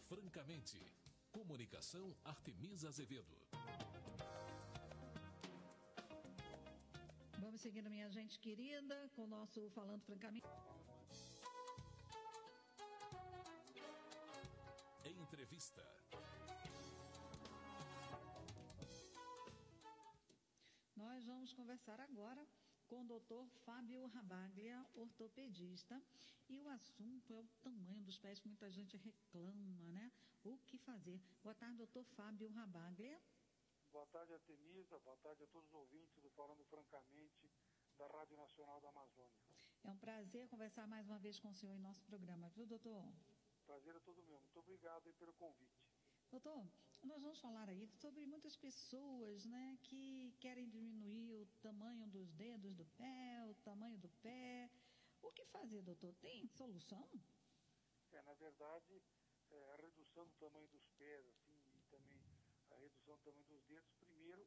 Francamente. Comunicação Artemisa Azevedo. Vamos seguindo, minha gente querida, com o nosso Falando Francamente. Entrevista. Nós vamos conversar agora com o doutor Fábio Rabaglia, ortopedista, e o assunto é o tamanho dos pés, que muita gente reclama, né? O que fazer? Boa tarde, doutor Fábio Rabaglia. Boa tarde, Artemisa. Boa tarde a todos os ouvintes do Falando Francamente, da Rádio Nacional da Amazônia. É um prazer conversar mais uma vez com o senhor em nosso programa, viu, doutor? Prazer é todo meu. Muito obrigado aí pelo convite. Doutor, nós vamos falar aí sobre muitas pessoas, né, que querem diminuir o tamanho dos dedos do pé, o tamanho do pé. O que fazer, doutor? Tem solução? Na verdade, a redução do tamanho dos pés, assim, e também a redução do tamanho dos dedos, primeiro,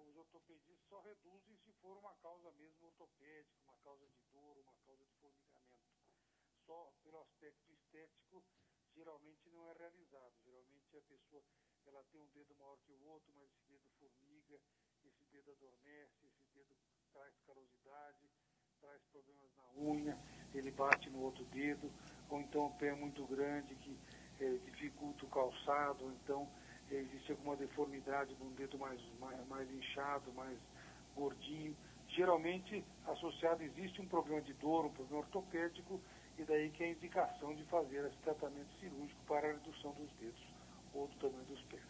os ortopedistas só reduzem se for uma causa mesmo ortopédica, uma causa de dor, uma causa de formigamento. Só pelo aspecto estético, geralmente não é realizado. Geralmente a pessoa ela tem um dedo maior que o outro, mas esse dedo formiga, esse dedo adormece, esse dedo traz calosidade, traz problemas na unha, ele bate no outro dedo, ou então o pé é muito grande que dificulta o calçado, ou então existe alguma deformidade de um dedo mais inchado, mais gordinho. Geralmente associado existe um problema de dor, um problema ortopédico, e daí que é a indicação de fazer esse tratamento cirúrgico para a redução dos dedos ou do tamanho dos pés.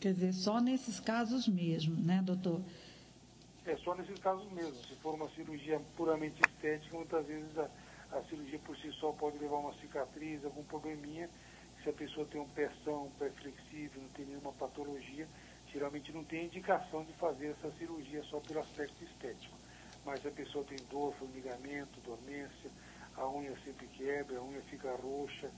Quer dizer, só nesses casos mesmo, né, doutor? É só nesses casos mesmo. Se for uma cirurgia puramente estética, muitas vezes a cirurgia por si só pode levar a uma cicatriz, algum probleminha. Se a pessoa tem um pé flexível, não tem nenhuma patologia, geralmente não tem indicação de fazer essa cirurgia só pelo aspecto estético. Mas se a pessoa tem dor, formigamento, dormência, a unha sempre quebra, a unha fica roxa,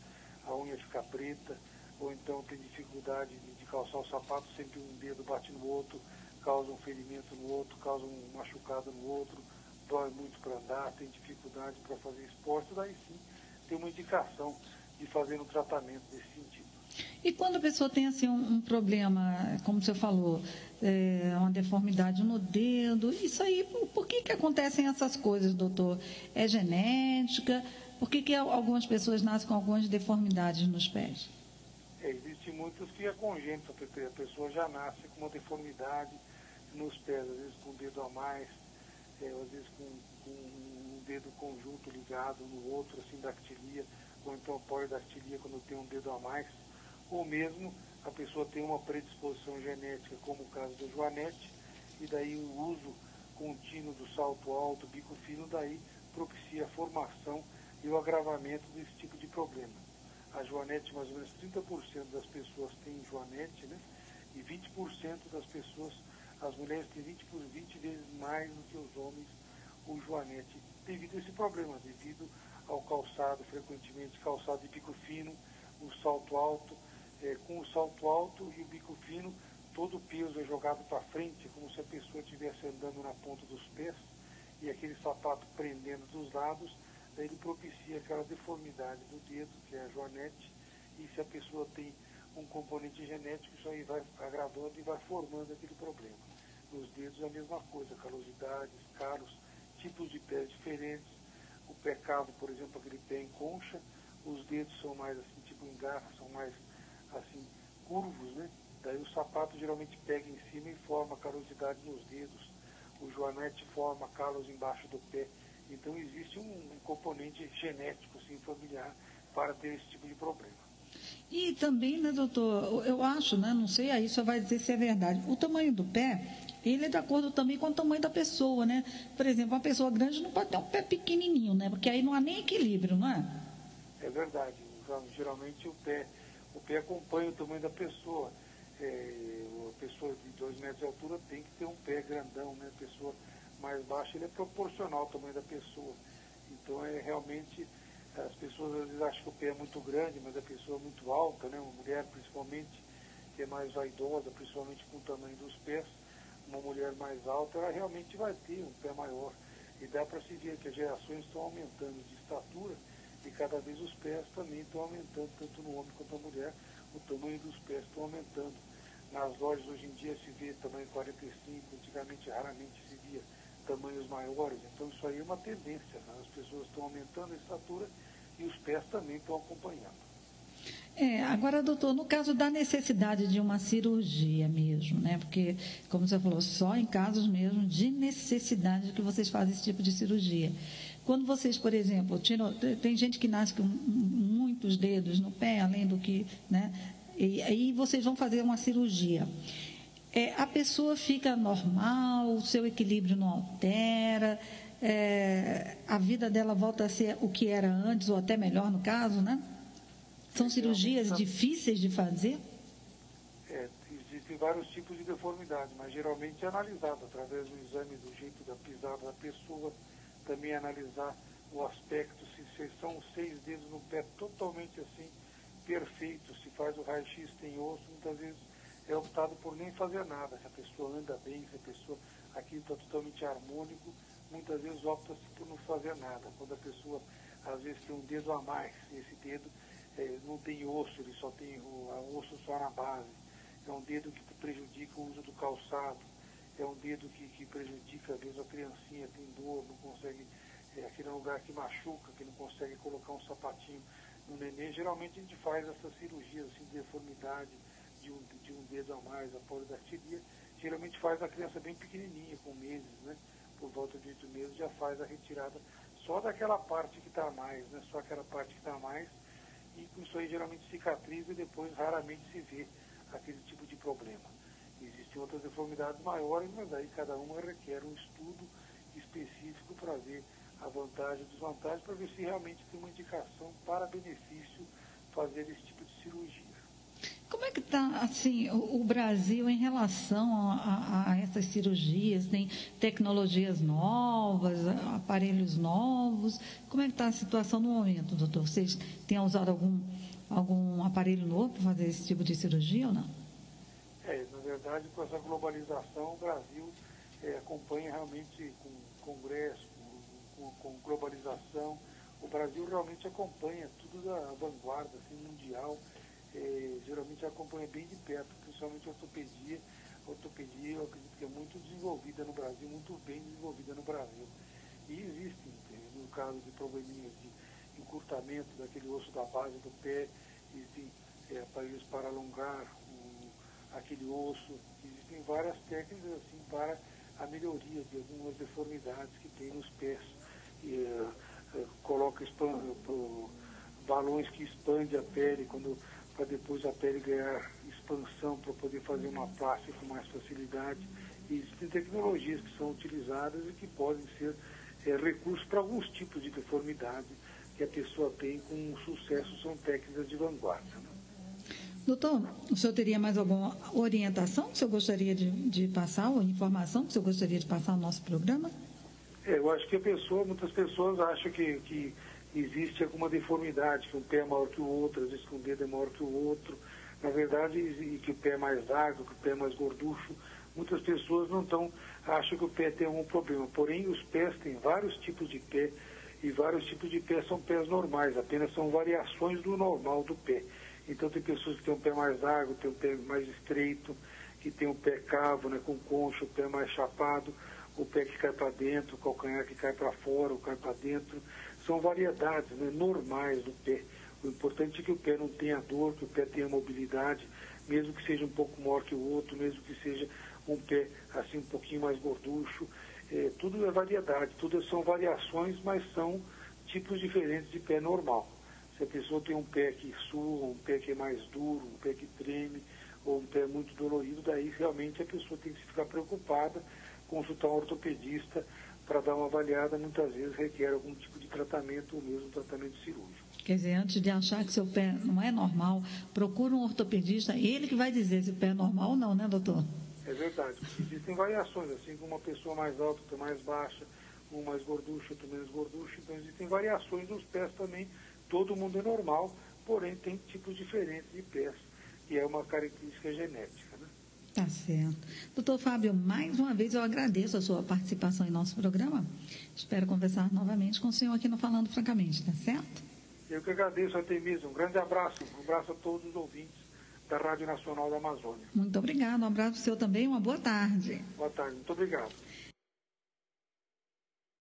a unha fica preta, ou então tem dificuldade de calçar o sapato, sempre um dedo bate no outro, causa um ferimento no outro, causa um machucado no outro, dói muito para andar, tem dificuldade para fazer esporte, daí sim tem uma indicação de fazer um tratamento nesse sentido. E quando a pessoa tem assim um problema, como você falou, uma deformidade no dedo, isso aí, por que acontecem essas coisas, doutor? É genética? Por que algumas pessoas nascem com algumas deformidades nos pés? Existem muitos que é congênito, a pessoa já nasce com uma deformidade nos pés, às vezes com um dedo a mais, às vezes com um dedo conjunto ligado no outro, assim, dactilia, ou então polidactilia quando tem um dedo a mais, ou mesmo a pessoa tem uma predisposição genética, como o caso do Joanete, e daí o uso contínuo do salto alto, bico fino, daí propicia a formação e o agravamento desse tipo de problema. A Joanete, mais ou menos 30% das pessoas têm Joanete, né? E 20% das pessoas, as mulheres têm 20 vezes mais do que os homens o Joanete, devido a esse problema, devido ao calçado, frequentemente calçado de bico fino, o salto alto. Com o salto alto e o bico fino, todo o peso é jogado para frente, como se a pessoa estivesse andando na ponta dos pés, e aquele sapato prendendo dos lados, daí ele propicia aquela deformidade do dedo, que é a Joanete, e se a pessoa tem um componente genético, isso aí vai agravando e vai formando aquele problema. Nos dedos a mesma coisa, calosidades, calos, tipos de pés diferentes. O pé cavo, por exemplo, aquele pé em concha, os dedos são mais assim, tipo em garra, são mais assim, curvos, né? Daí o sapato geralmente pega em cima e forma calosidade nos dedos. O Joanete forma calos embaixo do pé. Então existe um componente genético, assim, familiar, para ter esse tipo de problema. E também, né, doutor, eu acho, né, não sei, aí só vai dizer se é verdade, o tamanho do pé, ele é de acordo também com o tamanho da pessoa, né? Por exemplo, uma pessoa grande não pode ter um pé pequenininho, né? Porque aí não há nem equilíbrio, não é? É verdade. Geralmente o pé acompanha o tamanho da pessoa. A pessoa de 2 metros de altura tem que ter um pé grandão, né? A pessoa mais baixa, ele é proporcional ao tamanho da pessoa. Então, realmente, as pessoas às vezes acham que o pé é muito grande, mas a pessoa é muito alta, né? Uma mulher, principalmente, que é mais vaidosa, principalmente com o tamanho dos pés, uma mulher mais alta, ela realmente vai ter um pé maior. E dá para se ver que as gerações estão aumentando de estatura, e cada vez os pés também estão aumentando, tanto no homem quanto na mulher, o tamanho dos pés estão aumentando. Nas lojas hoje em dia se vê tamanho 45, antigamente raramente se via tamanhos maiores, então isso aí é uma tendência, né? As pessoas estão aumentando a estatura e os pés também estão acompanhando. Agora, doutor, no caso da necessidade de uma cirurgia mesmo, né? Porque, como você falou, só em casos mesmo de necessidade que vocês fazem esse tipo de cirurgia. Quando vocês, por exemplo, tem gente que nasce com muitos dedos no pé, além do que, né? E aí vocês vão fazer uma cirurgia. A pessoa fica normal, o seu equilíbrio não altera, a vida dela volta a ser o que era antes, ou até melhor no caso, né? São cirurgias difíceis de fazer? Existem vários tipos de deformidade, mas geralmente é analisado através do exame do jeito da pisada da pessoa, também analisar o aspecto, se são os 6 dedos no pé totalmente assim, perfeitos, se faz o raio-x, tem osso, muitas vezes é optado por nem fazer nada, se a pessoa anda bem, se a pessoa aqui está totalmente harmônico, muitas vezes opta-se por não fazer nada. Quando a pessoa, às vezes, tem um dedo a mais, esse dedo não tem osso, ele só tem o osso só na base, é um dedo que prejudica o uso do calçado, é um dedo que prejudica, às vezes a criancinha tem dor, não consegue, aquele lugar que machuca, que não consegue colocar um sapatinho no neném. Geralmente a gente faz essas cirurgias assim, de deformidade, de um dedo a mais, a polidactilia, geralmente faz a criança bem pequenininha, com meses, né? Por volta de 8 meses já faz a retirada só daquela parte que está a mais, né? Só aquela parte que está a mais, e com isso aí geralmente cicatriza e depois raramente se vê aquele tipo de problema. Existem outras deformidades maiores, mas aí cada uma requer um estudo específico para ver a vantagem e desvantagem, para ver se realmente tem uma indicação para benefício fazer esse tipo de cirurgia. Como é que está assim, o Brasil em relação a essas cirurgias? Tem tecnologias novas, aparelhos novos? Como é que está a situação no momento, doutor? Vocês têm usado algum aparelho novo para fazer esse tipo de cirurgia ou não? Na verdade, com essa globalização, o Brasil acompanha realmente com congresso, com globalização. O Brasil realmente acompanha tudo da vanguarda assim, mundial. Geralmente acompanha bem de perto, principalmente a ortopedia. A ortopedia, eu acredito que é muito desenvolvida no Brasil, muito bem desenvolvida no Brasil. E existem, no caso de probleminhas de encurtamento daquele osso da base do pé, existem aparelhos para alongar aquele osso. Existem várias técnicas assim para a melhoria de algumas deformidades que tem nos pés. Coloca balões que expandem a pele para depois a pele ganhar expansão para poder fazer uma plástica com mais facilidade. E existem tecnologias que são utilizadas e que podem ser recursos para alguns tipos de deformidade que a pessoa tem com sucesso, são técnicas de vanguarda. Né? Doutor, o senhor teria mais alguma orientação que o senhor gostaria de passar, ou informação que o senhor gostaria de passar no nosso programa? Eu acho que muitas pessoas acham que existe alguma deformidade, que um pé é maior que o outro, às vezes que um dedo é maior que o outro. Na verdade, que o pé é mais largo, que o pé é mais gorducho. Muitas pessoas acham que o pé tem algum problema. Porém, os pés têm vários tipos de pé, e vários tipos de pé são pés normais, apenas são variações do normal do pé. Então, tem pessoas que têm um pé mais largo, têm um pé mais estreito, que tem um pé cavo, né, com concha, o pé mais chapado, o pé que cai para dentro, o calcanhar que cai para fora, ou cai para dentro. São variedades, né, normais do pé. O importante é que o pé não tenha dor, que o pé tenha mobilidade, mesmo que seja um pouco maior que o outro, mesmo que seja um pé assim um pouquinho mais gorducho. Tudo é variedade, tudo são variações, mas são tipos diferentes de pé normal. Se a pessoa tem um pé que sua, um pé que é mais duro, um pé que treme, ou um pé muito dolorido, daí realmente a pessoa tem que ficar preocupada, consultar um ortopedista para dar uma avaliada, muitas vezes requer algum tipo de tratamento ou mesmo tratamento cirúrgico. Quer dizer, antes de achar que seu pé não é normal, procura um ortopedista, ele que vai dizer se o pé é normal ou não, né, doutor? É verdade, porque existem variações, assim como uma pessoa mais alta, outra mais baixa, um mais gorducho, outro menos gorducho, então existem variações nos pés também, todo mundo é normal, porém tem tipos diferentes de pés, e é uma característica genética, né? Tá certo. Doutor Fábio, mais uma vez eu agradeço a sua participação em nosso programa. Espero conversar novamente com o senhor aqui no Falando Francamente, tá certo? Eu que agradeço, Artemisa. Um grande abraço. Um abraço a todos os ouvintes da Rádio Nacional da Amazônia. Muito obrigada. Um abraço seu também. Uma boa tarde. Boa tarde. Muito obrigado.